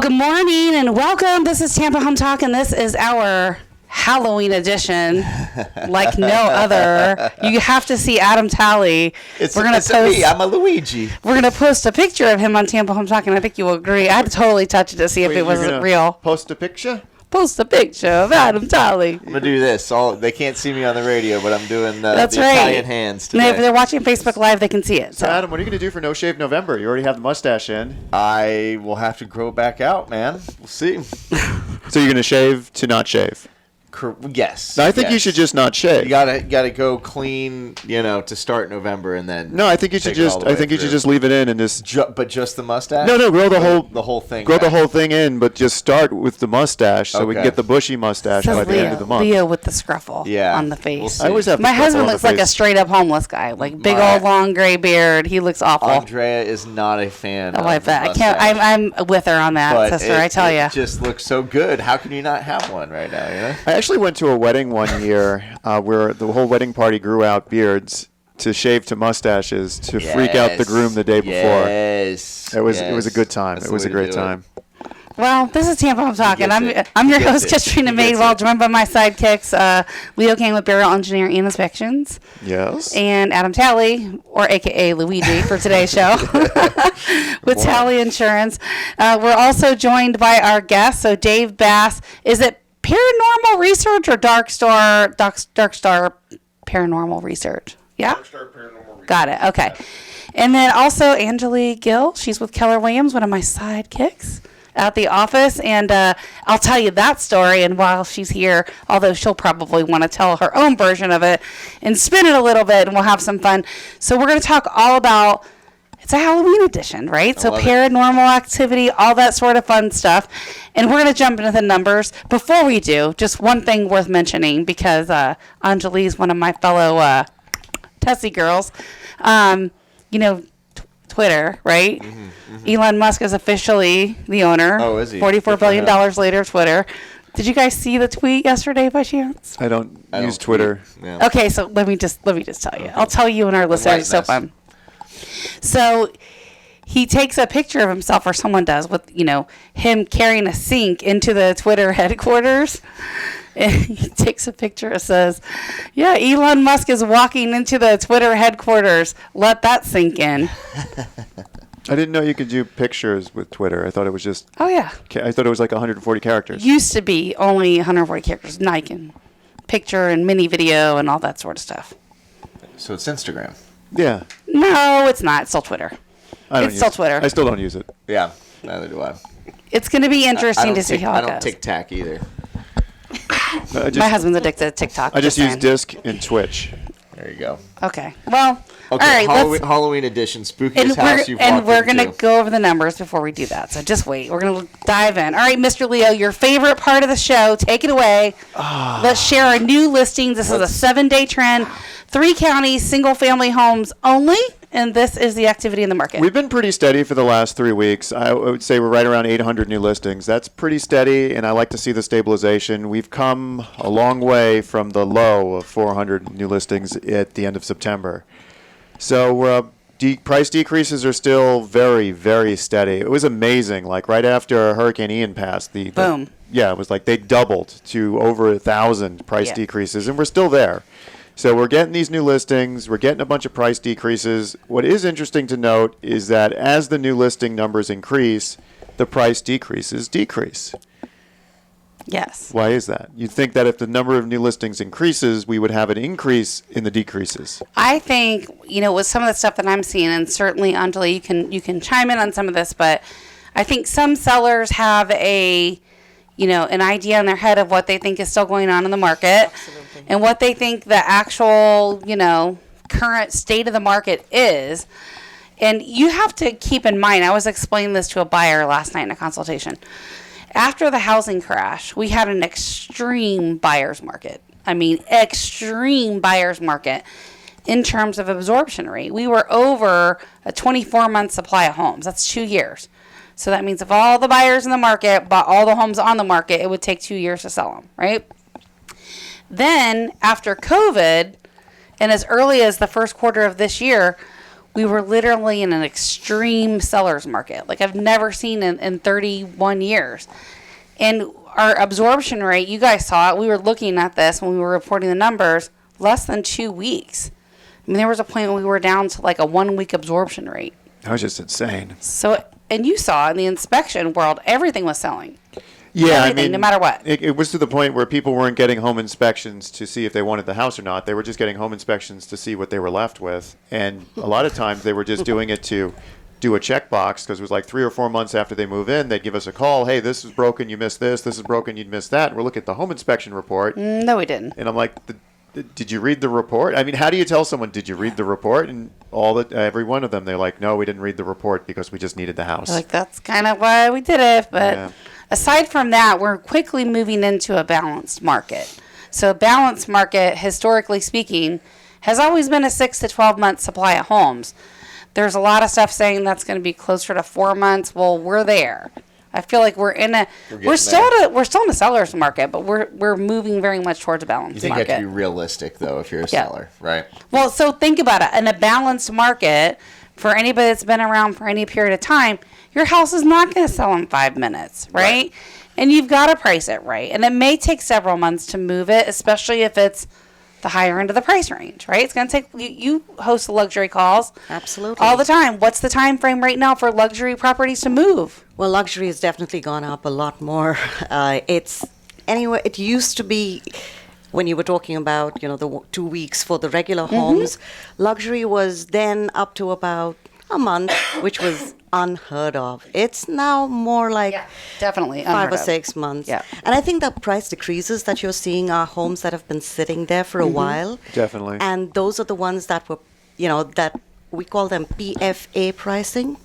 Good morning and welcome. This is Tampa Home Talk, and this is our Halloween edition, like no other. You have to see Adam Talley. It's me. I'm a Luigi. We're gonna post a picture of him on Tampa Home Talk, and I think you will agree. I had to totally touch it to see if it was real. Post a picture? Post a picture of Adam Talley. I'm gonna do this. They can't see me on the radio, but I'm doing the Italian hands today. And if they're watching Facebook Live, they can see it. So Adam, what are you gonna do for No Shave November? You already have the mustache in. I will have to grow back out, man. We'll see. So you're gonna shave to not shave? Yes. I think you should just not shave. You gotta go clean, to start November, and then. No, I think you should just. I think you should just leave it in and just. But just the mustache. No, grow the whole thing. Grow the whole thing in, but just start with the mustache, so we can get the bushy mustache by the end of the month. Leo with the scruffle on the face. We'll I always have. My husband looks like a straight up homeless guy, like big old long gray beard. He looks awful. Andrea is not a fan. Oh, I bet. I can't. I'm with her on that, but sister. I tell you. It just looks so good. How can you not have one right now? I actually went to a wedding one year where the whole wedding party grew out beards to shave to mustaches to freak out the groom the day before. Yes. It was a good time. It was a great time. Well, this is Tampa Home Talk, and I'm your host, Katrina Madewell, joined by my sidekicks, Leo King with Beryl Engineering and Inspections. Yes. And Adam Talley, or a.k.a. Luigi, for today's show, with Talley Insurance. We're also joined by our guest, so Dave Bass. Is it Paranormal Research or Dark Star Paranormal Research? Yeah? Dark Star Paranormal Research. Got it. Okay. Yeah. And then also Angelique Gill. She's with Keller Williams, one of my sidekicks at the office. And I'll tell you that story. And while she's here, although she'll probably want to tell her own version of it and spin it a little bit, and we'll have some fun. So we're going to talk all about... It's a Halloween edition, right? So paranormal activity, all that sort of fun stuff. And we're going to jump into the numbers. Before we do, just one thing worth mentioning, because Anjali's one of my fellow Tessie girls. Twitter, right? Mm-hmm, mm-hmm. Elon Musk is officially the owner. Oh, is he? $44 billion later, Twitter. Did you guys see the tweet yesterday by chance? I don't use Twitter. Yeah. Okay, so let me just tell you. I'll tell you and our listeners. It's so fun. So he takes a picture of himself, or someone does, with, him carrying a sink into the Twitter headquarters. And he takes a picture that says, yeah, Elon Musk is walking into the Twitter headquarters. Let that sink in. I didn't know you could do pictures with Twitter. I thought it was just... Oh, yeah. I thought it was like 140 characters. Used to be only 140 characters. Now you can picture and mini video and all that sort of stuff. So it's Instagram. Yeah. No, it's not. It's still Twitter. It's still Twitter. I still don't use it. Yeah, neither do I. It's going to be interesting to see how it goes. I don't TikTok either. My husband's addicted to TikTok. I just use Disc and Twitch. There you go. Okay. Well, okay, all right. Halloween edition, spookiest house you've walked into. And we're going to go over the numbers before we do that. So just wait. We're going to dive in. All right, Mr. Leo, your favorite part of the show. Take it away. Let's share our new listings. This is a 7-day trend. 3 counties, single-family homes only. And this is the activity in the market. We've been pretty steady for the last 3 weeks. I would say we're right around 800 new listings. That's pretty steady, and I like to see the stabilization. We've come a long way from the low of 400 new listings at the end of September. So price decreases are still very, very steady. It was amazing. Like right after Hurricane Ian passed, boom. It was like they doubled to over 1,000 price decreases, and we're still there. So we're getting these new listings. We're getting a bunch of price decreases. What is interesting to note is that as the new listing numbers increase, the price decreases decrease. Yes. Why is that? You'd think that if the number of new listings increases, we would have an increase in the decreases. I think, with some of the stuff that I'm seeing, and certainly, Anjali, you can chime in on some of this, but I think some sellers have an idea in their head of what they think is still going on in the market. Absolutely. And what they think the actual, current state of the market is. And you have to keep in mind, I was explaining this to a buyer last night in a consultation. After the housing crash, we had an extreme buyer's market. I mean, extreme buyer's market in terms of absorption rate. We were over a 24-month supply of homes. That's 2 years. So that means if all the buyers in the market bought all the homes on the market, it would take 2 years to sell them, right? Then, after COVID, and as early as the first quarter of this year, we were literally in an extreme seller's market, like I've never seen in 31 years. And our absorption rate, you guys saw it. We were looking at this when we were reporting the numbers, less than 2 weeks. I mean, there was a point when we were down to like a 1 week absorption rate. That was just insane. So, and you saw in the inspection world, everything was selling. Yeah, everything, I mean, no matter what. It was to the point where people weren't getting home inspections to see if they wanted the house or not. They were just getting home inspections to see what they were left with. And a lot of times they were just doing it to do a checkbox, because it was like 3 or 4 months after they move in, they'd give us a call. Hey, this is broken, you missed this. This is broken, you'd missed that. And we're looking at the home inspection report. No, we didn't. And I'm like, did you read the report? I mean, how do you tell someone, did you read the report? And every one of them, they're like, no, we didn't read the report because we just needed the house. Like, that's kind of why we did it. But aside from that, we're quickly moving into a balanced market. So a balanced market, historically speaking, has always been a 6 to 12 month supply of homes. There's a lot of stuff saying that's going to be closer to 4 months. Well, we're there. I feel like we're still in a seller's market, but we're moving very much towards a balanced market. You think you have to be realistic, though, if you're a seller, right? Well, so think about it. In a balanced market, for anybody that's been around for any period of time, your house is not going to sell in 5 minutes, right? And you've got to price it right. And it may take several months to move it, especially if it's the higher end of the price range, right? It's going to take, you host luxury calls. Absolutely. All the time. What's the time frame right now for luxury properties to move? Well, luxury has definitely gone up a lot more. It used to be, when you were talking about, the 2 weeks for the regular homes, luxury was then up to about a month, which was unheard of. It's now more like definitely 5 or 6 months. Yeah. And I think the price decreases that you're seeing are homes that have been sitting there for a while. Definitely. And those are the ones that were, that we call them PFA pricing.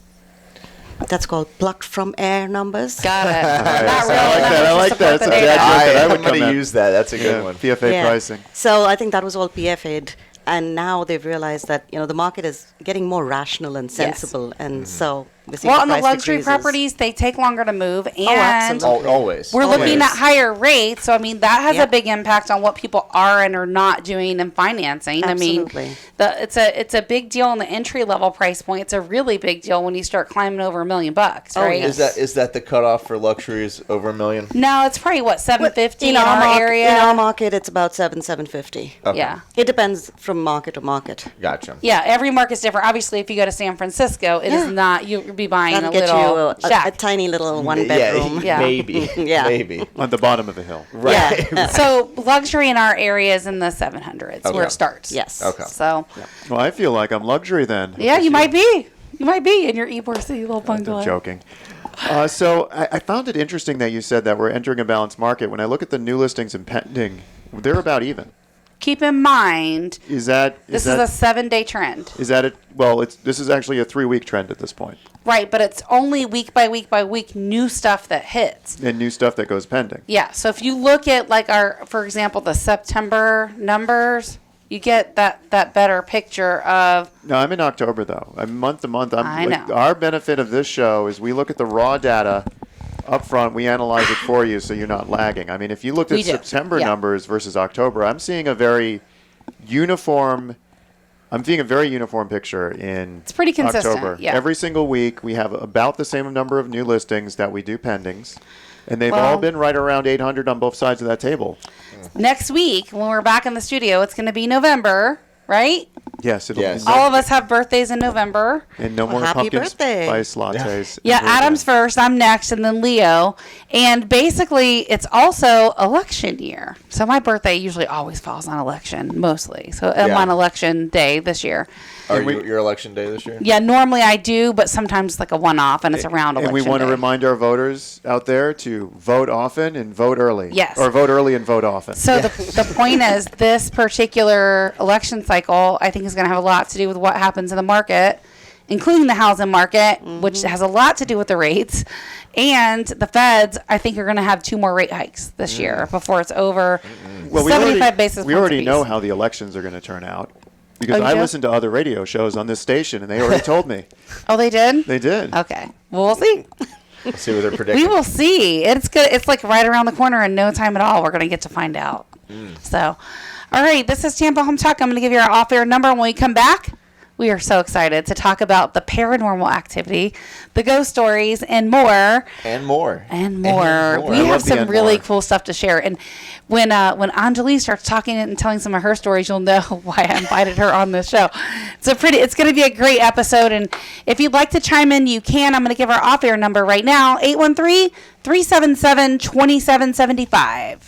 That's called plucked from air numbers. Got it. I like that. It's a dad joke. I'm going to use that. That's a good one. PFA pricing. So I think that was all PFA'd. And now they've realized that, the market is getting more rational and sensible. And so we're seeing on the price luxury decreases. properties, they take longer to move. And absolutely. Always. we're looking at higher rates. So, I mean, that has a Yep. big impact on what people are and are not doing in financing. Absolutely. I mean, it's a big deal on the entry level price point. It's a really big deal when you start climbing over $1 million, right? yes. Is that the cutoff for luxuries over $1 million? No, it's probably $750 in our our area. In our market, it's about $750. Okay. Yeah. It depends from market to market. Gotcha. Yeah, every market's different. Obviously, if you go to San Francisco, it is not, you'll be buying That'll a get little you a shack. tiny little one bedroom. Yeah. Maybe. Yeah. Maybe. On the bottom of a hill. Right. Yeah. So luxury in our area is in the 700s where Okay. it starts. Yes. Okay. So Well, I feel like I'm luxury then. yeah, you might be. You might be in your Ybor City little bungalow. I'm joking. So I found it interesting that you said that we're entering a balanced market. When I look at the new listings and pending, they're about even. Keep in mind, Is this is a 7-day trend. Is that it? Well, this is actually a 3-week trend at this point, Right, but it's only week by week by week new stuff that hits. and new stuff that goes pending. Yeah, so if you look at like for example, the September numbers, you get that better picture of. No, I'm in October though. I'm month to month. I know. Our benefit of this show is we look at the raw data up front. We analyze it for you, so you're not lagging. I mean, if you looked at We do. September Yeah. numbers versus October, I'm seeing a very uniform. I'm seeing a very uniform picture in It's pretty consistent, October. yeah. Every single week, we have about the same number of new listings that we do pendings, and they've Well- all been right around 800 on both sides of that table. Next week, when we're back in the studio, it's going to be November, right? Yes, it'll Yes. be All of us have birthdays in November. and no Well, more happy pumpkin birthday. spice lattes. Yeah, ever Adam's again. first, I'm next, and then Leo. And basically, it's also election year. So my birthday usually always falls on election, mostly. So I'm Yeah. on election day this year. Are you your election day this year? Yeah, normally I do, but sometimes it's like a one-off, and it's around And election we want to day. remind our voters out there to vote often and vote early. Yes. Or vote early and vote often. So the point is, this particular election cycle, I think, is going to have a lot to do with what happens in the market, including the housing market, which has a lot to do with the rates. And the feds, I think, are going to have 2 more rate hikes this year before it's over. Well, 75 basis points we already apiece. know how the elections are going to turn out. Because Oh, you I do? listen to other radio shows on this station, and they already told me. Oh, they did? They did. Okay. Well, we'll see. Let's see what they're predicting. We will see. It's good. It's like right around the corner in no time at all. We're going to get to find out. So, all right. This is Tampa Home Talk. I'm going to give you our off-air number. When we come back, We are so excited to talk about the paranormal activity, the ghost stories, and more. And more. We have some really cool stuff to share. And when Anjali starts talking and telling some of her stories, you'll know why I invited her on this show. It's going to be a great episode. And if you'd like to chime in, you can. I'm going to give our off-air number right now, 813-377-2775.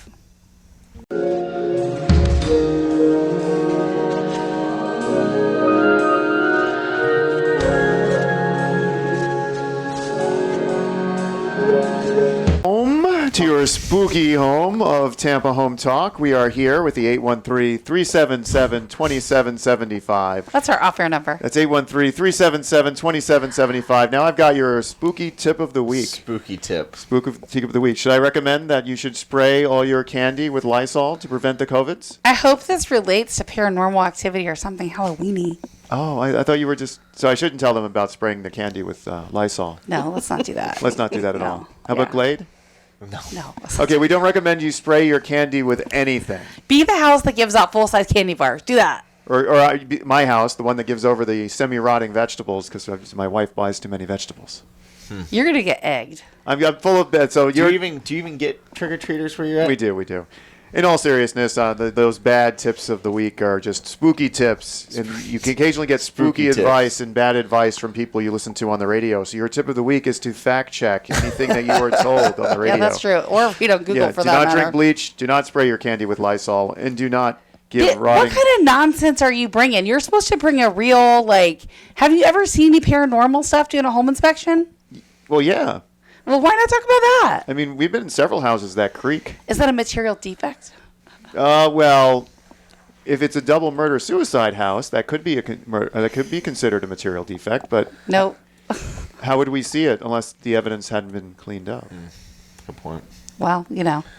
To your spooky home of Tampa Home Talk. We are here with the 813-377-2775. That's our off-air number. That's 813-377-2775. Now I've got your spooky tip of the week. Spooky tip. Spooky tip of the week. Should I recommend that you should spray all your candy with Lysol to prevent the COVIDs? I hope this relates to paranormal activity or something Halloween-y. Oh, I thought you were just... So I shouldn't tell them about spraying the candy with Lysol. No, let's not do that. Let's not do that at all. How about Glade? No. Okay, we don't recommend you spray your candy with anything. Be the house that gives out full-size candy bars. Do that. Or my house, the one that gives over the semi-rotting vegetables, because my wife buys too many vegetables. You're going to get egged. I'm full of bed. So do you even get trick-or-treaters where you're at? We do. In all seriousness, those bad tips of the week are just spooky tips. And you can occasionally get spooky advice and bad advice from people you listen to on the radio. So your tip of the week is to fact-check anything that you are told on the radio. Yeah, that's true. Or read on Google for that matter. Do not drink bleach. Do not spray your candy with Lysol. And do not give rotting... What kind of nonsense are you bringing? You're supposed to bring a real, have you ever seen any paranormal stuff doing a home inspection? Well, yeah. Well, why not talk about that? I mean, we've been in several houses that creak. Is that a material defect? Well, if it's a double murder-suicide house, that could be considered a material defect. But nope. How would we see it unless the evidence hadn't been cleaned up? Good point. Well,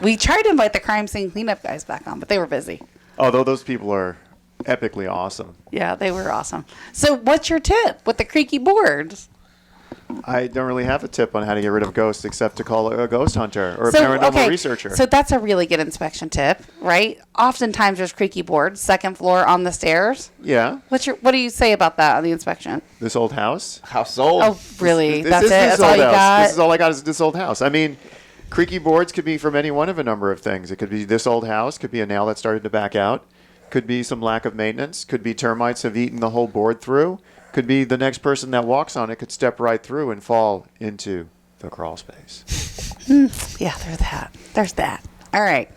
we tried to invite the crime scene cleanup guys back on, but they were busy. Although those people are epically awesome. Yeah, they were awesome. So, what's your tip with the creaky boards? I don't really have a tip on how to get rid of ghosts except to call a ghost hunter or a paranormal researcher. So that's a really good inspection tip, right? Oftentimes there's creaky boards, second floor on the stairs. Yeah. What do you say about that on the inspection? This old house? House old. Oh, really? That's it? That's all you got? This is all I got is this old house. I mean, creaky boards could be from any one of a number of things. It could be this old house, could be a nail that started to back out, could be some lack of maintenance, could be termites have eaten the whole board through. Could be the next person that walks on it could step right through and fall into the crawl space. Yeah, there's that. All right.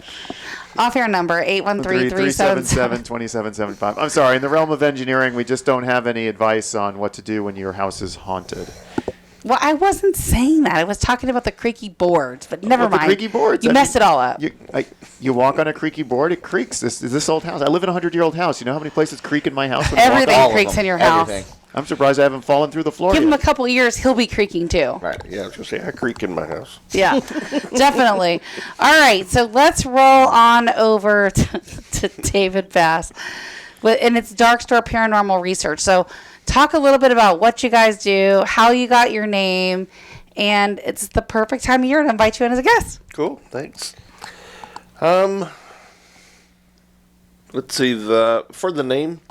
Off-air number, 813-377-2775. I'm sorry, in the realm of engineering, we just don't have any advice on what to do when your house is haunted. Well, I wasn't saying that. I was talking about the creaky boards, but never mind. The creaky boards. You messed it all up. You walk on a creaky board, it creaks. This old house. I live in a 100-year-old house. You know how many places creak in my house? Everything creaks in your house. Everything. I'm surprised I haven't fallen through the floor Give yet. him a couple years, he'll be creaking too. Right. Yeah, I was going to say, I creak in my house. Yeah, definitely. All right, so let's roll on over to David Bass. And it's Dark Store Paranormal Research. So talk a little bit about what you guys do, how you got your name, and it's the perfect time of year to invite you in as a guest. Cool, thanks. Let's see, for the name,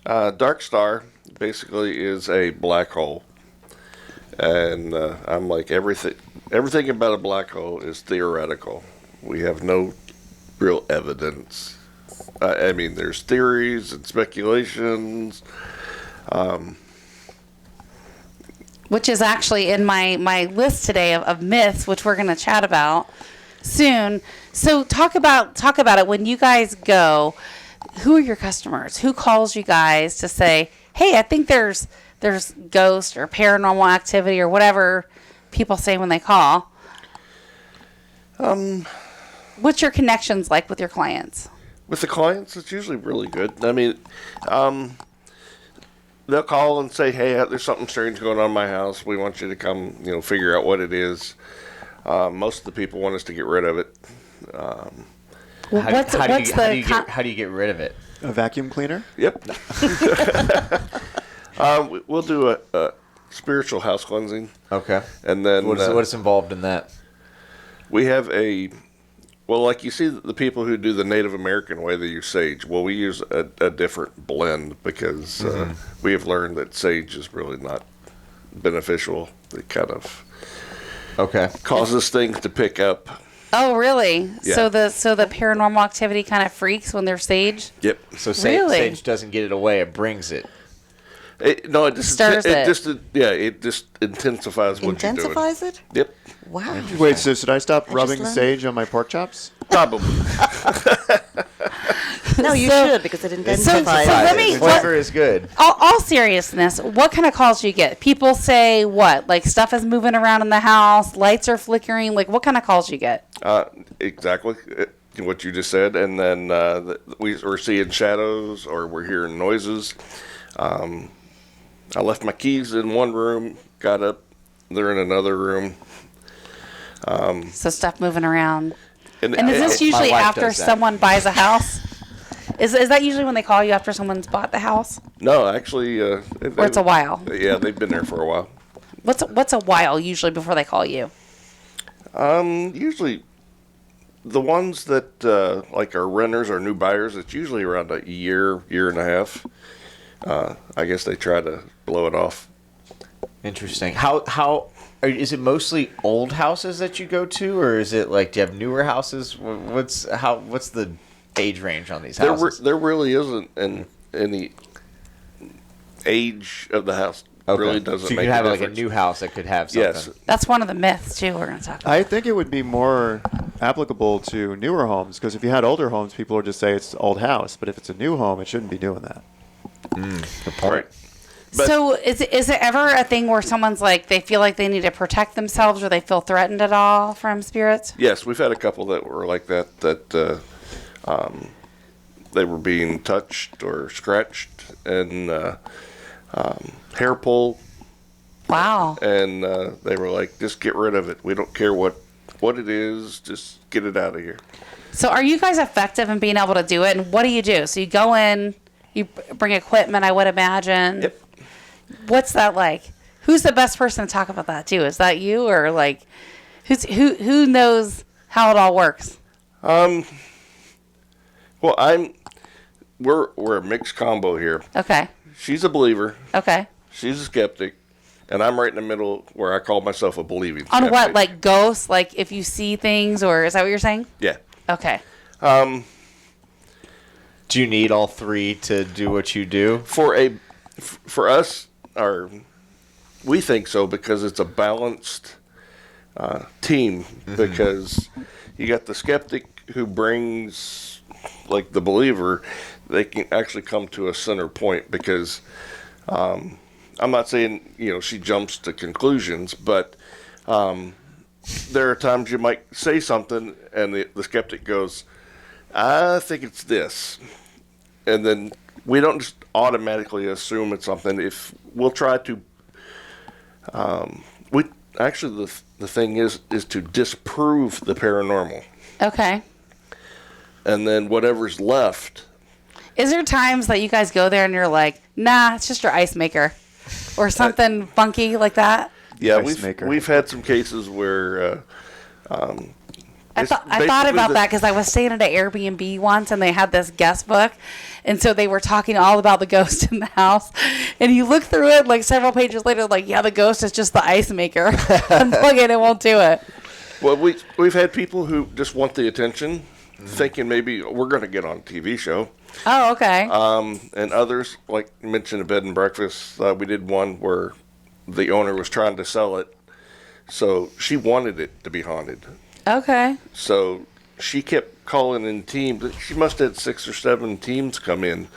Dark Star basically is a black hole. And I'm like, everything about a black hole is theoretical. We have no real evidence. I mean, there's theories and speculations. Which is actually in my list today of myths, which we're going to chat about soon. So talk about it. When you guys go, who are your customers? Who calls you guys to say, hey, I think there's ghost or paranormal activity or whatever people say when they call? What's your connections like with your clients? With the clients, it's usually really good. I mean, they'll call and say, hey, there's something strange going on in my house. We want you to come, figure out what it is. Most of the people want us to get rid of it. How do you get rid of it? A vacuum cleaner? Yep. We'll do a spiritual house cleansing. Okay. And then what's involved in that? We have a Well, like you see the people who do the Native American way, they use sage. Well, we use a different blend because we have learned that sage is really not beneficial. It kind of causes things to pick up. Oh, really? Yeah. So the paranormal activity kind of freaks when they're sage? Yep. So Really? sage doesn't get it away; it brings it. It just Stirs it. It just intensifies what you're doing. Intensifies it? Yep. Wow. Wait, so should I stop I rubbing just learned. sage on my pork chops? Probably. No, you So- should because it so intensifies let it. me- The flavor is good. All seriousness, what kind of calls do you get? People say what? Like stuff is moving around in the house, lights are flickering. Like what kind of calls do you get? Exactly what you just said, and then we're seeing shadows or we're hearing noises. I left my keys in one room, got up, they're in another room. So stuff moving around. And And is this usually wife after does that. someone buys a house? Is that usually when they call you after someone's bought the house? No, actually, Or it's a while? Yeah, they've been there for a while. What's a while usually before they call you? Usually, the ones that like are renters or new buyers, it's usually around a year and a half. I guess they try to blow it off. Interesting. How is it mostly old houses that you go to, or is it like do you have newer houses? What's the age range on these houses? There really isn't any age of the house. Really doesn't so you make could have a like a difference. new house that could have something. Yes. That's one of the myths too. We're going to talk about. I think it would be more applicable to newer homes because if you had older homes, people would just say it's old house. But if it's a new home, it shouldn't be doing that. Good point. Right. But- So is it ever a thing where someone's like they feel like they need to protect themselves or they feel threatened at all from spirits? Yes, we've had a couple that were like that. They were being touched or scratched and hair pulled, Wow. and they were like, "Just get rid of it. We don't care what it is. Just get it out of here." So are you guys effective in being able to do it? And what do? So you go in, you bring equipment, I would imagine. Yep. What's that like? Who's the best person to talk about that too? Is that you or like who knows how it all works? Well, we're a mixed combo here. Okay. She's a believer. Okay. She's a skeptic, and I'm right in the middle where I call myself a believing. On skeptic. what? Like ghosts? Like if you see things, or is that what you're saying? Yeah. Okay. Do you need all three to do what you do? For us, we think so because it's a balanced team. Because you got the skeptic who brings, like the believer, they can actually come to a center point. Because I'm not saying she jumps to conclusions, but there are times you might say something and the skeptic goes, "I think it's this," and then we don't just automatically assume it's something. If we'll try to, the thing is to disprove the paranormal, Okay. and then whatever's left. Is there times that you guys go there and you're like, nah, it's just your ice maker, or something funky like that? Yeah, Ice maker. we've had some cases where. I thought about that because I was staying at an Airbnb once and they had this guest book, and so they were talking all about the ghost in the house. And you look through it like several pages later, like the ghost is just the ice maker. Unplug it, it won't do it. Well, we've had people who just want the attention, thinking maybe we're going to get on a TV show. Oh, okay. And others, like you mentioned, a bed and breakfast. We did one where the owner was trying to sell it, so she wanted it to be haunted. Okay. So she kept calling in teams. She must have had 6 or 7 teams come in.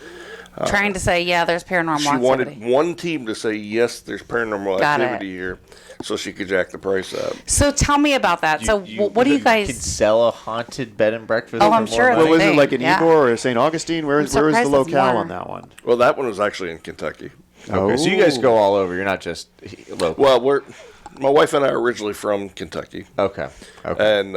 Trying to say, there's paranormal She activity. wanted one team to say, yes, there's paranormal Got activity here, so she could jack the price up. So tell me about that. So what do you could guys... sell a haunted bed and breakfast? Oh, for I'm more sure money? What was Hey, it, like in yeah. Ybor or St. Augustine? Where is the surprised it's locale more. on that one? Well, that one was actually in Kentucky. Okay, so you guys go all over. You're not just local. Well, my wife and I are originally from Kentucky. Okay. And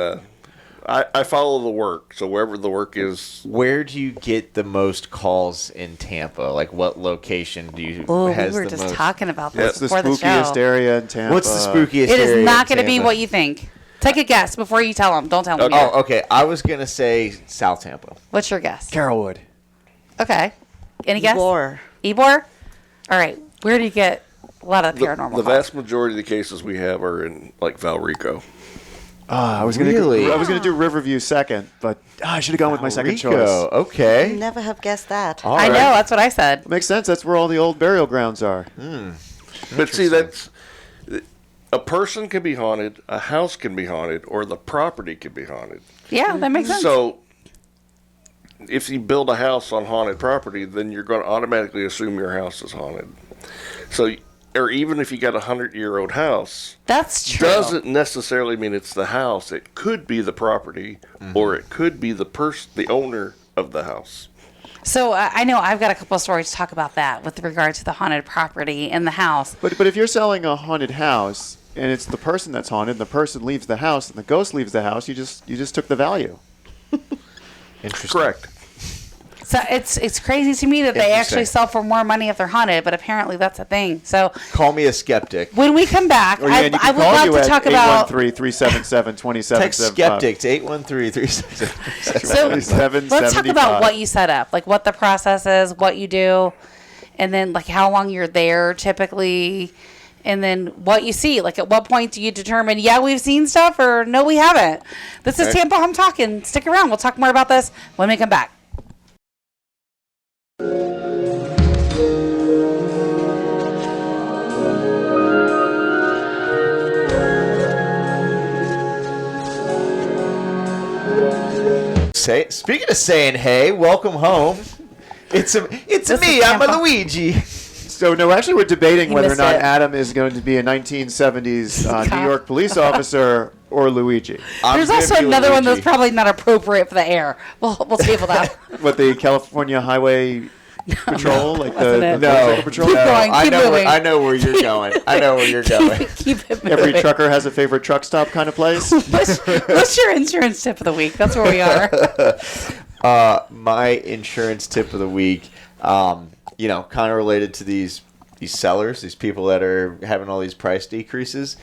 I follow the work, so wherever the work is. Where do you get the most calls in Tampa? Like, what location do you Oh, has we were the just most? talking about this What's the before the show. spookiest area in Tampa? What's the spookiest It area is in not going to be Tampa? what you think. Take a guess before you tell them. Don't tell them. Oh, okay. I was gonna say South Tampa. What's your guess? Carrollwood. Okay. Any guess? Ybor? All right. Where do you get a lot of paranormal The calls? vast majority of the cases we have are in like Valrico. I was gonna do Riverview second, but I should have gone with my second choice. Okay. Never have guessed that. All I know. right. That's what I said. Makes sense. That's where all the old burial grounds are. But see, that's a person can be haunted, a house can be haunted, or the property can be haunted. Yeah, that makes sense. So if you build a house on haunted property, then you're going to automatically assume your house is haunted. So, or even if you got a 100-year-old house, That's true. doesn't necessarily mean it's the house. It could be the property, or it could be the owner of the house. So I know I've got a couple of stories to talk about that with regard to the haunted property and the house. But if you're selling a haunted house and it's the person that's haunted, and the person leaves the house and the ghost leaves the house, you just took the value. Interesting. Correct. So it's crazy to me that they actually sell for more money if they're haunted, but apparently that's a thing. So Call me a skeptic. when we come back, I would love to talk about. 813-377-2775. Text skeptic to 813-377. So let's talk about what you set up, like what the process is, what you do, and then like how long you're there typically, and then what you see. Like at what point do you determine, yeah, we've seen stuff, or no, we haven't. This is Tampa Home Talking. Stick around. We'll talk more about this when we come back. Speaking of saying hey, welcome home. It's me. I'm a Luigi. So no, actually, we're debating You whether or missed not it. Adam is going to be a 1970s New York police officer or Luigi. There's gonna also be another one Luigi. that's probably not appropriate for the air. We'll table that. What, the California Highway Patrol, like wasn't the it. motorcycle patrol? Keep going. I Keep know. moving. I know where you're going. I know where you're going. Keep it moving. Every trucker has a favorite truck stop kind of place. What's your insurance tip of the week? That's where we are. My insurance tip of the week, kind of related to these sellers, these people that are having all these price decreases,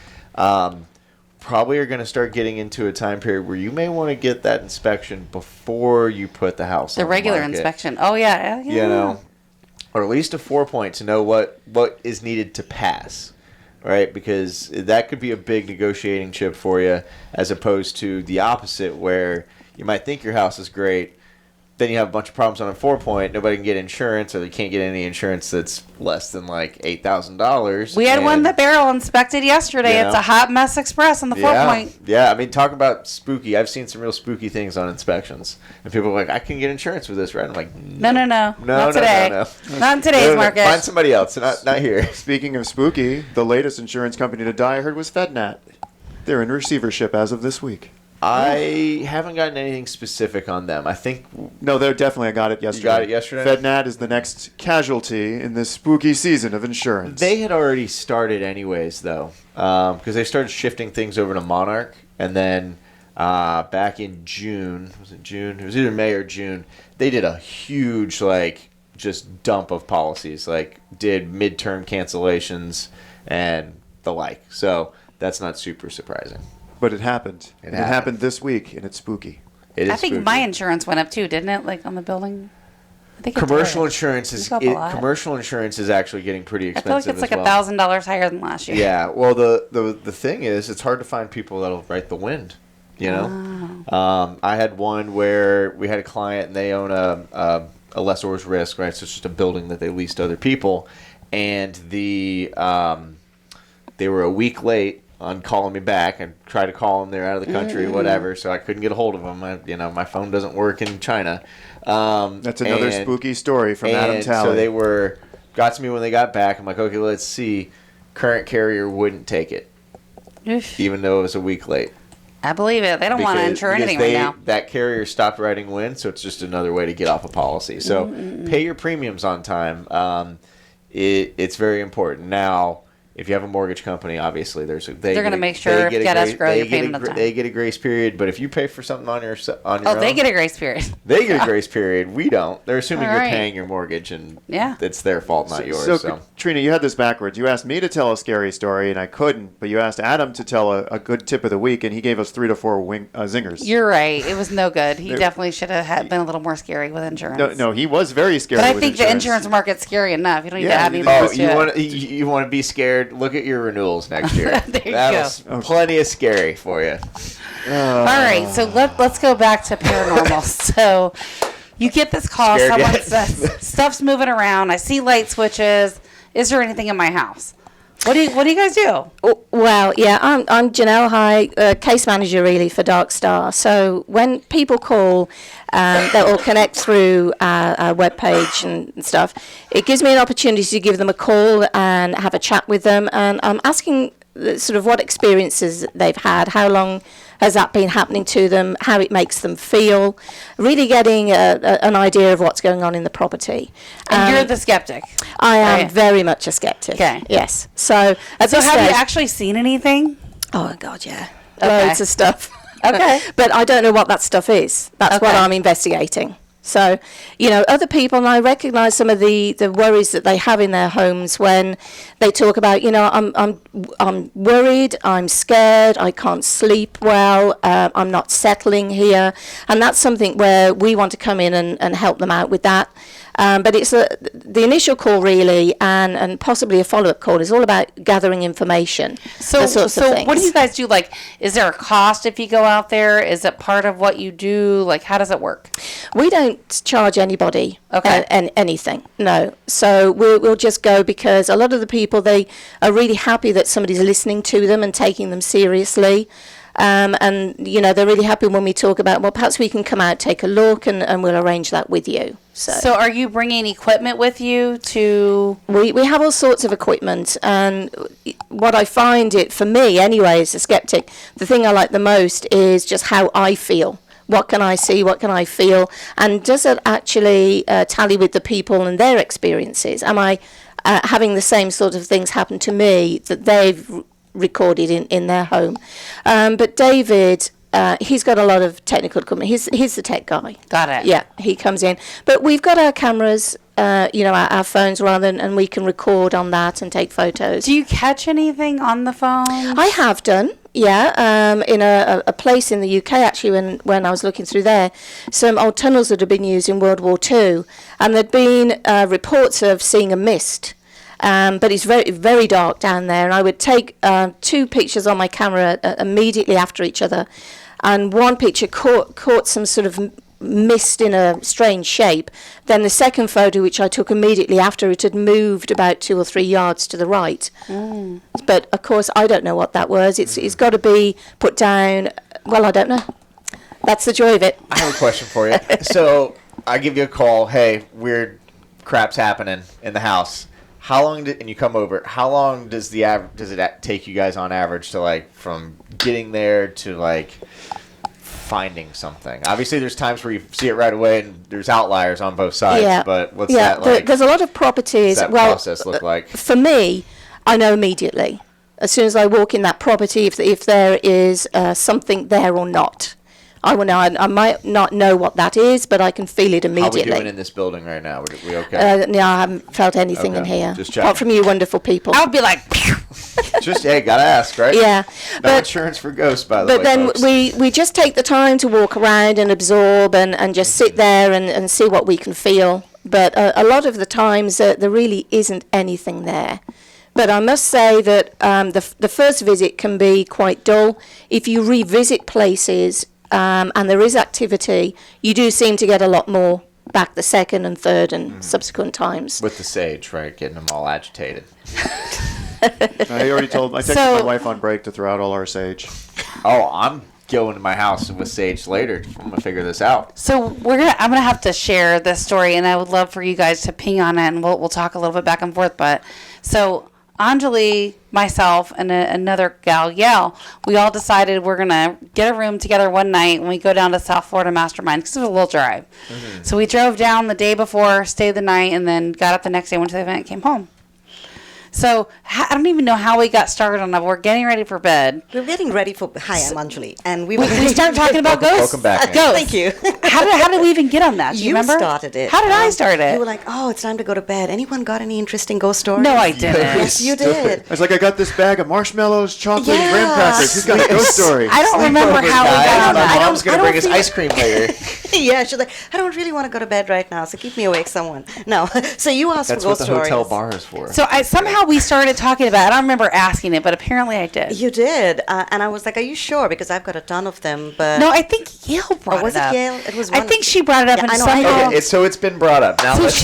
probably are going to start getting into a time period where you may want to get that inspection before you put the house on The regular market. inspection. Oh, yeah. Or at least a 4-point to know what is needed to pass, right? Because that could be a big negotiating chip for you, as opposed to the opposite, where you might think your house is great, then you have a bunch of problems on a 4-point. Nobody can get insurance, or they can't get any insurance that's less than like $8,000. We had one that Beryl inspected yesterday. Yeah. It's a hot mess express on the 4-point. Yeah, I mean, talk about spooky. I've seen some real spooky things on inspections. And people are like, I can get insurance with this, right? I'm like, No. Not no, today. no. Not in today's market. Find somebody else, not here. Speaking of spooky, the latest insurance company to die, I heard, was FedNat. They're in receivership as of this week. I haven't gotten anything specific on them. I think No, they're definitely. I got it yesterday. got it yesterday? FedNat is the next casualty in this spooky season of insurance. they had already started anyways, though, because they started shifting things over to Monarch, and then back in June, was it June? It was either May or June. They did a huge just dump of policies, did midterm cancellations and the like. So that's not super surprising. But it happened. It happened this week, and it's spooky. It is I think spooky. my insurance went up too, didn't it? Like on the building? I think it Commercial did. insurance is It's up a lot. commercial insurance is actually getting pretty I feel like expensive it's like as well. $1,000 higher than last year. Yeah, well, the thing is, it's hard to find people that'll write the wind. You know, I had one where we had a client and they own a lessor's risk, right? So it's just a building that they lease to other people, and they were a week late on calling me back. I tried to call them; they're out of the country, whatever. So I couldn't get a hold of them. My phone doesn't work in China. That's another spooky story from Adam Talley. So they got to me when they got back. I'm like, okay, let's see. Current carrier wouldn't take it, Oof. even though it was a week late. I believe it. They don't want to insure anything right now. That carrier stopped writing wind, so it's just another way to get off a policy. So pay your premiums on time. It's very important. Now, if you have a mortgage company, obviously they're going to make sure get escrow, you're paying on time. They get a grace period, but if you pay for something on your own, they get a grace period. They get a grace period. We don't. They're assuming All you're right. paying your mortgage, and Yeah. it's their fault, not yours. So, Trina, you had this backwards. You asked me to tell a scary story, and I couldn't. But you asked Adam to tell a good tip of the week, and he gave us 3 to 4 zingers. You're right. It was no good. He definitely should have been a little more scary with insurance. No, he was very scary. But I with think the insurance market's scary enough. You don't need to add anything else to it. You want to be scared? Look at your renewals next year. There you That go. was plenty of scary for you. All right, so let's go back to paranormal. So you get this call. Scared Someone yet? says stuff's moving around. I see light switches. Is there anything in my house? What do you guys do? Well, yeah, I'm Janelle High, case manager really for Dark Star. So when people call, they'll connect through our webpage and stuff. It gives me an opportunity to give them a call and have a chat with them. And I'm asking sort of what experiences they've had, how long has that been happening to them, how it makes them feel, really getting an idea of what's going on in the property. And you're the skeptic. I am right? very much a skeptic. Okay. Yes. So at So this have you stage- actually seen anything? Oh, God, yeah. Okay. Loads of stuff. Okay. But I don't know what that stuff is. That's what Okay. I'm investigating. So, other people, and I recognise some of the worries that they have in their homes when they talk about, I'm worried, I'm scared, I can't sleep well, I'm not settling here. And that's something where we want to come in and help them out with that. But it's the initial call really, and possibly a follow-up call is all about gathering information. So those sorts of things. what do you guys do? Like, is there a cost if you go out there? Is it part of what you do? Like, how does it work? We don't charge anybody Okay. anything, no. So we'll just go because a lot of the people, they are really happy that somebody's listening to them and taking them seriously. And, they're really happy when we talk about, well, perhaps we can come out, take a look, and we'll arrange that with you. So are you bringing equipment with you to... We have all sorts of equipment, and what I find it, for me anyway, as a skeptic, the thing I like the most is just how I feel. What can I see? What can I feel? And does it actually tally with the people and their experiences? Am I having the same sort of things happen to me that they've recorded in their home? But David, he's got a lot of technical equipment. He's the tech guy. Got it. Yeah, he comes in. But we've got our cameras, our phones rather, and we can record on that and take photos. Do you catch anything on the phone? I have done, yeah, in a place in the UK actually when I was looking through there, some old tunnels that had been used in World War II, and there'd been reports of seeing a mist. But it's very, very dark down there, and I would take 2 pictures on my camera immediately after each other, and one picture caught some sort of mist in a strange shape. Then the second photo, which I took immediately after, it had moved about 2 or 3 yards to the right. But of course, I don't know what that was. It's got to be put down. Well, I don't know. That's the joy of it. I have a question for you. So I give you a call. Hey, weird crap's happening in the house. How long and you come over? How long does it take you guys on average to from getting there to finding something? Obviously, there's times where you see it right away, and there's outliers on both sides. Yeah. But what's that like? There's a lot of properties. What's that process look like? For me, I know immediately as soon as I walk in that property if there is something there or not. I will know. I might not know what that is, but I can feel it immediately. How are we doing in this building right now? We okay? No, I haven't felt anything in Okay, here. just checking. Apart from you wonderful people. I would be like... Just, hey, gotta ask, right? Yeah. No insurance for ghosts, by the way, But then folks. we just take the time to walk around and absorb and just sit there and see what we can feel. But a lot of the times there really isn't anything there. But I must say that the first visit can be quite dull. If you revisit places and there is activity, you do seem to get a lot more back the second and third and subsequent times. With the sage, right? Getting them all agitated. I already told. I texted my wife on break to throw out all our sage. Oh, I'm going to my house with sage later. I'm gonna figure this out. So I'm gonna have to share this story, and I would love for you guys to ping on it, and we'll talk a little bit back and forth. But so Anjali, myself, and another gal, Yael, we all decided we're gonna get a room together one night when we go down to South Florida Mastermind because it was a little drive. So we drove down the day before, stayed the night, and then got up the next day, went to the event, and came home. So I don't even know how we got started on that. We're getting ready for bed. We're getting ready for. Hi, I'm Anjali, and we started talking about ghosts. Welcome back. Ghosts. Thank you. How did we even get on that? Do you remember? started it. How did I start it? You were like, "Oh, it's time to go to bed." Anyone got any interesting ghost stories? No, I didn't. Yes, you did. I was like, I got this bag of marshmallows, chocolate, and Yeah. graham crackers. Who's got a ghost story? I don't remember how we got on My that. mom's going to bring us ice cream later. Yeah, she's like, "I don't really want to go to bed right now, so keep me awake, someone." No, so you asked That's for what ghost the hotel stories. bar is for. So somehow we started talking about it. I don't remember asking it, but apparently I did. You did, and I was like, "Are you sure?" Because I've got a ton of them. But No, I think Yale brought was it it up. Yale? It was I one- think she brought it up, Yeah, and I know, I somehow. know. Okay, so it's been brought up. Now So let's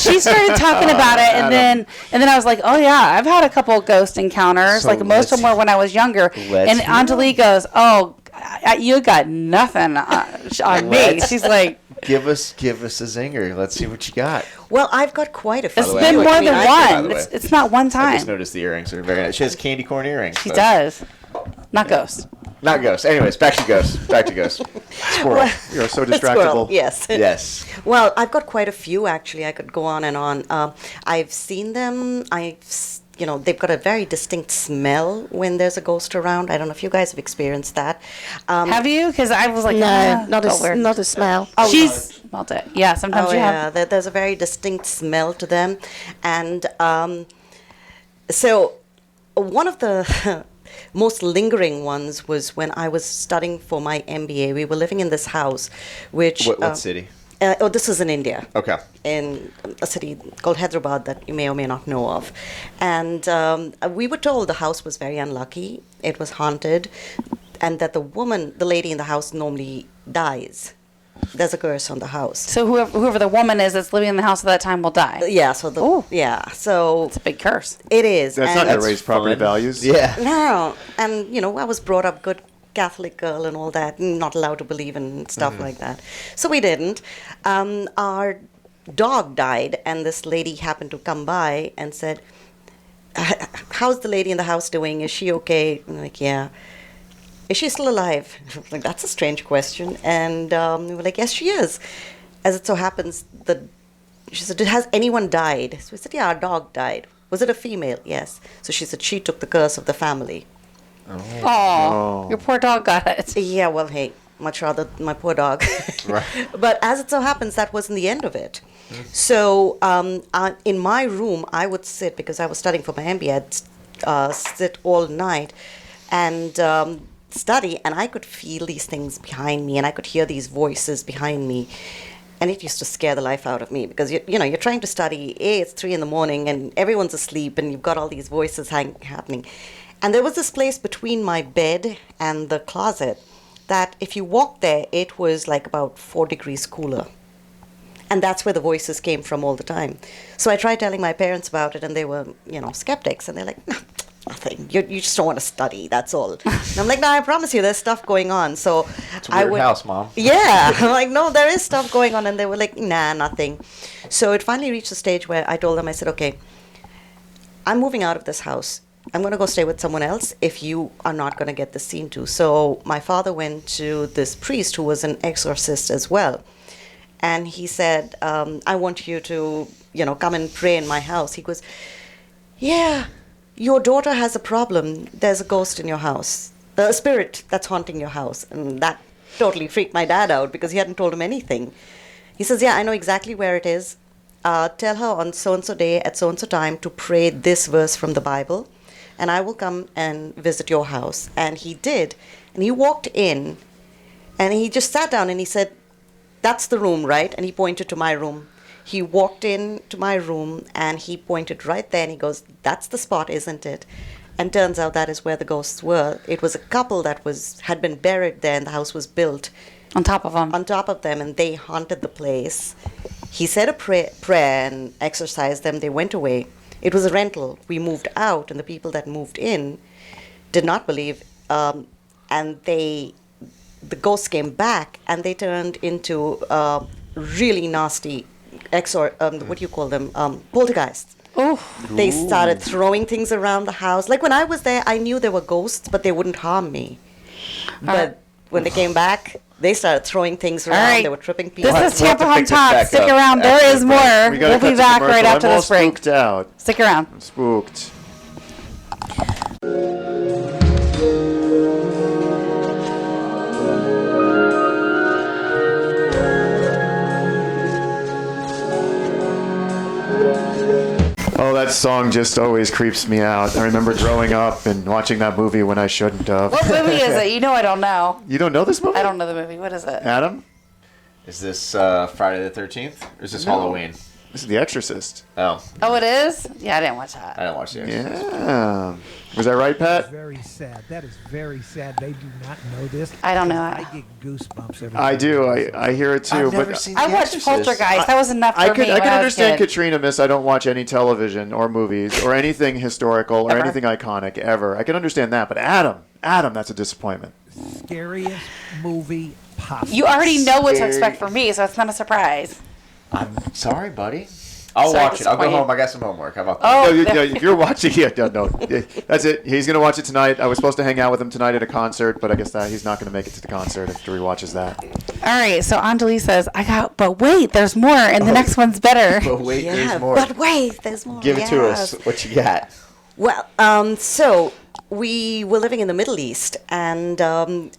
she started talking about it, and then I was like, oh yeah, I've had a couple of ghost encounters. So Like most of them were when I was younger. let's And hear Anjali goes, oh, you got nothing on me. Let's- She's like, give us a zinger. Let's see what you got. Well, I've got quite a few. it's way, been I more mean, than I think, by one. the way, It's not one I just time. noticed the earrings are very nice. She has candy corn earrings. She so- does, not ghost. Not ghosts. Anyways, back to ghosts. Back to ghosts. Squirrel. You're so It's squirrel, distractible. yes. Yes. Well, I've got quite a few actually. I could go on and on. I've seen them. They've got a very distinct smell when there's a ghost around. I don't know if you guys have experienced that. Have you? Because I was like, No, ah, not felt weird. a smell. She's smelled it. Yeah, sometimes Oh you yeah, have. there's a very distinct smell to them, and so one of the most lingering ones was when I was studying for my MBA. We were living in this house, which What city? This is in India. Okay. In a city called Hyderabad that you may or may not know of. And we were told the house was very unlucky, it was haunted, and that the lady in the house normally dies. There's a curse on the house. So whoever the woman is that's living in the house at that time will die. Yeah, so so It's a big curse. it is. That's and not going to That's raise property fun. values. Yeah. No, and I was brought up good Catholic girl and all that, not allowed to believe in stuff like that. So we didn't. Our dog died, and this lady happened to come by and said, "How's the lady in the house doing? Is she okay?" I'm like, "Yeah." "Is she still alive?" I was like, "That's a strange question." And we were like, "Yes, she is." As it so happens, she said, "Has anyone died?" So we said, "Yeah, our dog died." "Was it a female?" "Yes." So she said she took the curse of the family. Oh, your poor dog got it. Yeah, well, hey, much rather my poor dog. Right. But as it so happens, that wasn't the end of it. So in my room, I would sit, because I was studying for my MBA, I'd sit all night and study, and I could feel these things behind me, and I could hear these voices behind me. And it used to scare the life out of me, because you're trying to study. It's 3 a.m. and everyone's asleep, and you've got all these voices happening. And there was this place between my bed and the closet that if you walked there, it was like about 4 degrees cooler. And that's where the voices came from all the time. So I tried telling my parents about it, and they were, skeptics. And they're like, "No, nothing. You just don't want to study. That's all." And I'm like, "No, I promise you, there's stuff going on." So It's a weird house, Mom. Yeah. I'm like, "No, there is stuff going on." And they were like, "Nah, nothing." So it finally reached a stage where I told them, I said, "Okay, I'm moving out of this house. I'm going to go stay with someone else if you are not going to get the scene too." So my father went to this priest who was an exorcist as well. And he said, "I want you to, come and pray in my house." He goes, "Yeah, your daughter has a problem. There's a ghost in your house, a spirit that's haunting your house." And that totally freaked my dad out, because he hadn't told him anything. He says, "Yeah, I know exactly where it is. Tell her on so-and-so day at so-and-so time to pray this verse from the Bible, and I will come and visit your house." And he did. And he walked in, and he just sat down, and he said, "That's the room, right?" And he pointed to my room. He walked in to my room, and he pointed right there, and he goes, "That's the spot, isn't it?" And turns out that is where the ghosts were. It was a couple that had been buried there, and the house was built On top of them. on top of them, and they haunted the place. He said a prayer and exorcised them. They went away. It was a rental. We moved out, and the people that moved in did not believe, and the ghosts came back, and they turned into really nasty what do you call them? Poltergeists. Oh, They started throwing things around the house. Like when I was there, I knew there were ghosts, but they wouldn't harm me. But when they came back, they started throwing things around. right. They were tripping people. this is We'll have Tampa to Home pick this Talk. back Stick up around. There after is the break. more. We gotta We'll be cut to back right commercial. after I'm all this break. spooked out. Stick around. I'm spooked. That song just always creeps me out. I remember growing up and watching that movie when I shouldn't have. What movie is it? You know I don't know. You don't know this movie? I don't know the movie. What is it? Adam? Is this Friday the 13th? Or is this Halloween? This is The Exorcist. Oh, Oh, it is? Yeah, I didn't watch that. I didn't watch The Exorcist. Yeah. Was that right, Pat? Very sad. That is very sad. They do not know this. I don't know. I get goosebumps every I time do. listen. I hear it too. I've but never seen I The watched Exorcist. Poltergeist. That was enough for I could me I when can I was a understand kid. Katrina, Miss. I don't watch any television or movies or anything historical or Ever. anything iconic ever. I can understand that, but Adam, that's a disappointment. Scariest movie possible. You already know what to Scary. expect from me, so it's not a surprise. I'm sorry, buddy. I'll Sorry, watch it. I'll go disappointed. home. I got some homework. How about that? Oh, No, if you're watching, no, that's it. He's gonna watch it tonight. I was supposed to hang out with him tonight at a concert, but I guess that he's not gonna make it to the concert after he watches that. All right, so Anjali says, but wait, there's more, and the next one's better. But wait, Yeah, there's more. but wait, there's more. Give it to Yes. us. What you got? Well, so we were living in the Middle East, and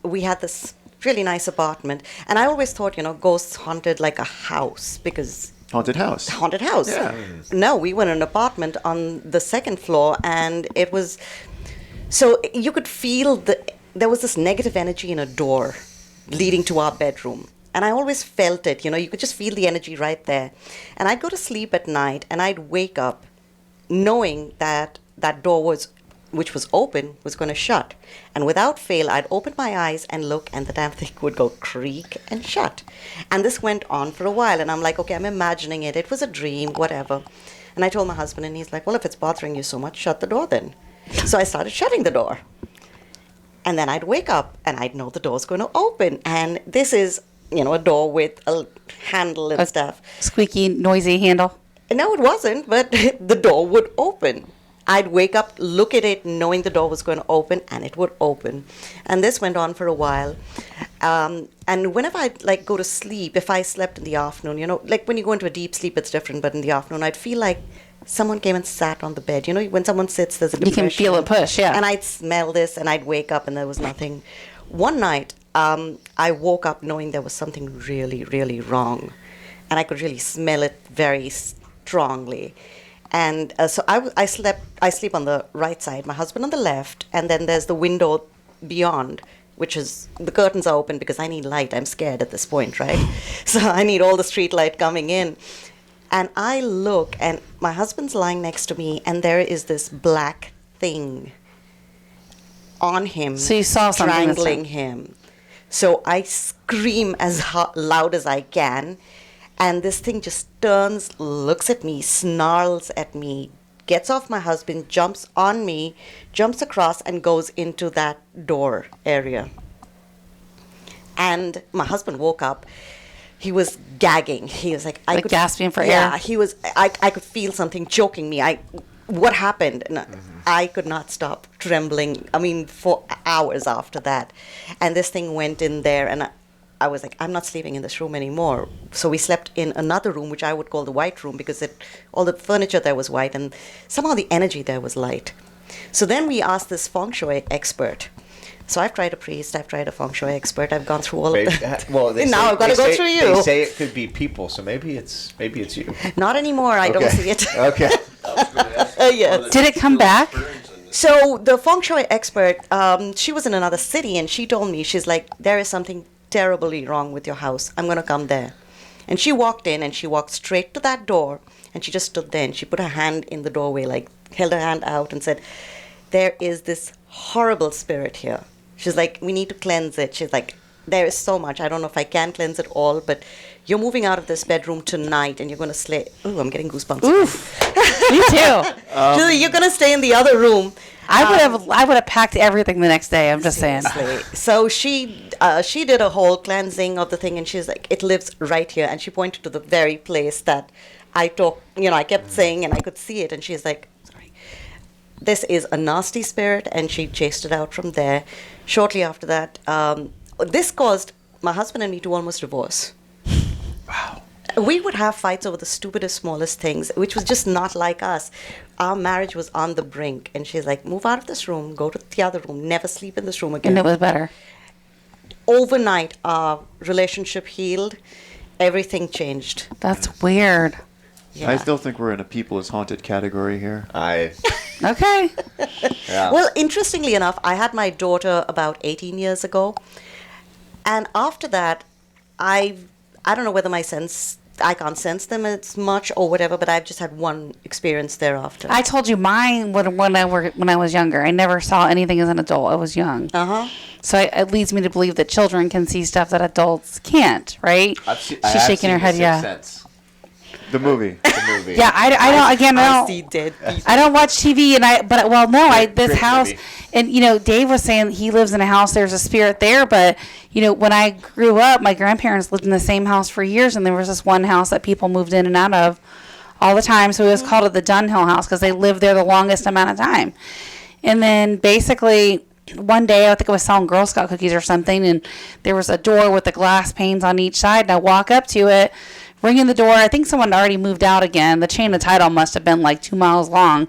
we had this really nice apartment. And I always thought, ghosts haunted like a house because Haunted house. haunted house. Yeah. No, we were in an apartment on the second floor, and it was so you could feel there was this negative energy in a door leading to our bedroom. And I always felt it, you could just feel the energy right there. And I'd go to sleep at night and I'd wake up knowing that that door which was open, was going to shut. And without fail, I'd open my eyes and look, and the damn thing would go creak and shut. And this went on for a while, and I'm like, okay, I'm imagining it. It was a dream, whatever. And I told my husband, and he's like, well, if it's bothering you so much, shut the door then. So I started shutting the door. And then I'd wake up, and I'd know the door's going to open. And this is, a door with a handle and stuff. Squeaky, noisy handle. No, it wasn't, but the door would open. I'd wake up, look at it, knowing the door was going to open, and it would open. And this went on for a while. And whenever I'd go to sleep, if I slept in the afternoon, like when you go into a deep sleep, it's different, but in the afternoon, I'd feel like someone came and sat on the bed. When someone sits, there's a You can feel it push, yeah. And I'd smell this, and I'd wake up, and there was nothing. One night, I woke up knowing there was something really, really wrong. And I could really smell it very strongly. And so I sleep on the right side, my husband on the left, and then there's the window beyond, which is, the curtains are open because I need light. I'm scared at this point, right? So I need all the street light coming in. And I look, and my husband's lying next to me, and there is this black thing on him. So you saw something this strangling time. him. So I scream as loud as I can. And this thing just turns, looks at me, snarls at me, gets off my husband, jumps on me, jumps across, and goes into that door area. And my husband woke up. He was gagging. He was like, Like gasping for air? Yeah, he was. I could feel something choking me. What happened? And I could not stop trembling. For hours after that. And this thing went in there, and I was like, I'm not sleeping in this room anymore. So we slept in another room, which I would call the white room, because all the furniture there was white, and somehow the energy there was light. So then we asked this feng shui expert. So I've tried a priest, I've tried a feng shui expert, I've gone through all of that. Well, Now I've got to go through you. They say it could be people, so maybe it's you. Not anymore, I don't Okay. see it. Okay. Yes. Did it come back? So the feng shui expert, she was in another city, and she told me, she's like, there is something terribly wrong with your house. I'm going to come there. And she walked in, and she walked straight to that door, and she just stood there, and she put her hand in the doorway, held her hand out and said, there is this horrible spirit here. She's like, we need to cleanse it. She's like, there is so much. I don't know if I can cleanse it all, but you're moving out of this bedroom tonight, and you're going to slay. Ooh, I'm getting goosebumps. Oof. Me too. She's like, you're going to stay in the other room. I would have packed everything the next day. I'm just saying. Seriously. So she did a whole cleansing of the thing, and she's like, it lives right here. And she pointed to the very place that I kept saying, and I could see it. And she's like, sorry, this is a nasty spirit. And she chased it out from there. Shortly after that, this caused my husband and me to almost divorce. Wow. We would have fights over the stupidest, smallest things, which was just not like us. Our marriage was on the brink. And she's like, move out of this room, go to the other room, never sleep in this room again. And it was better. Overnight, our relationship healed. Everything changed. That's weird. I still think we're in a people as haunted category here. Okay. Yeah. Well, interestingly enough, I had my daughter about 18 years ago, and after that, I don't know whether I can't sense them as much or whatever, but I've just had one experience thereafter. I told you mine when I was younger. I never saw anything as an adult. I was young. So it leads me to believe that children can see stuff that adults can't. Right? She's shaking her head. Yeah. The movie. Yeah, I don't. Again, I see dead people. I don't watch TV, this house, movie. and Dave was saying he lives in a house. There's a spirit there, but when I grew up, my grandparents lived in the same house for years, and there was this one house that people moved in and out of all the time. So we always called it the Dunhill house because they lived there the longest amount of time. And then basically one day, I think I was selling Girl Scout cookies or something, and there was a door with the glass panes on each side, and I walk up to it, ringing the door. I think someone already moved out again. The chain of title must have been like 2 miles long.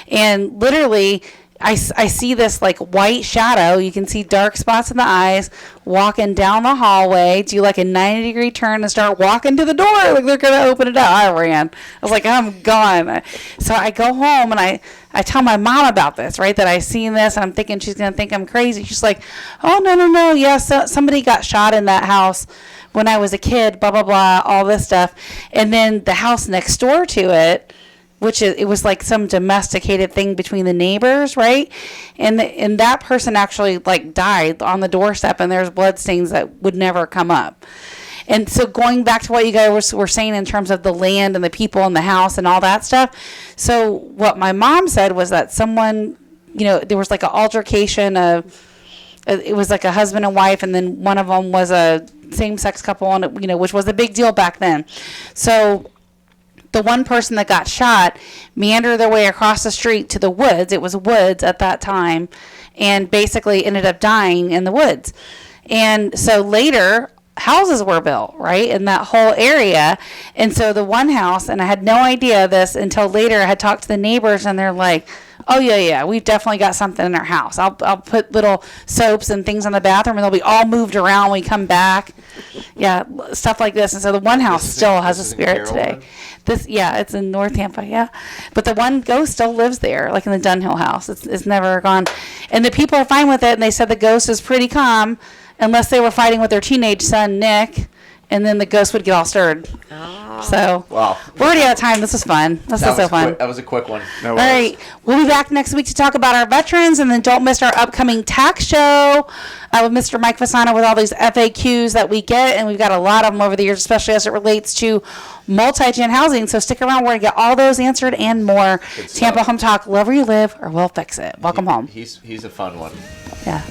And literally, I see this like white shadow. You can see dark spots in the eyes walking down the hallway, do like a 90-degree turn and start walking to the door. Like they're going to open it up. I ran. I was like, I'm gone. So I go home and I tell my mom about this, right? That I seen this and I'm thinking she's going to think I'm crazy. She's like, oh, no. Yeah, so somebody got shot in that house when I was a kid, blah, blah, blah, all this stuff. And then the house next door to it, it was like some domesticated thing between the neighbors, right? And that person actually like died on the doorstep, and there's blood stains that would never come up. And so going back to what you guys were saying in terms of the land and the people and the house and all that stuff. So what my mom said was that someone, there was like an altercation it was like a husband and wife, and then one of them was a same-sex couple, and which was a big deal back then. So the one person that got shot meandered their way across the street to the woods. It was woods at that time, and basically ended up dying in the woods. And so later, houses were built, right, in that whole area. And so the one house, and I had no idea of this until later, I had talked to the neighbors, and they're like, oh, yeah, we've definitely got something in our house. I'll put little soaps and things on the bathroom, and they'll be all moved around when we come back. Yeah, stuff like this. And so the one house still has a spirit today. It's in North Tampa, yeah. But the one ghost still lives there, like in the Dunhill house. It's never gone. And the people are fine with it, and they said the ghost is pretty calm, unless they were fighting with their teenage son, Nick, and then the ghost would get all stirred. So, wow. We're already out of time. This was fun. This was so fun. That was a quick one. All right. We'll be back next week to talk about our veterans, and then don't miss our upcoming tax show with Mr. Mike Fasano with all these FAQs that we get, and we've got a lot of them over the years, especially as it relates to multi-gen housing. So stick around. We're going to get all those answered and more. Tampa Home Talk, love where you live, or we'll fix it. Welcome home. He's a fun one. Yeah.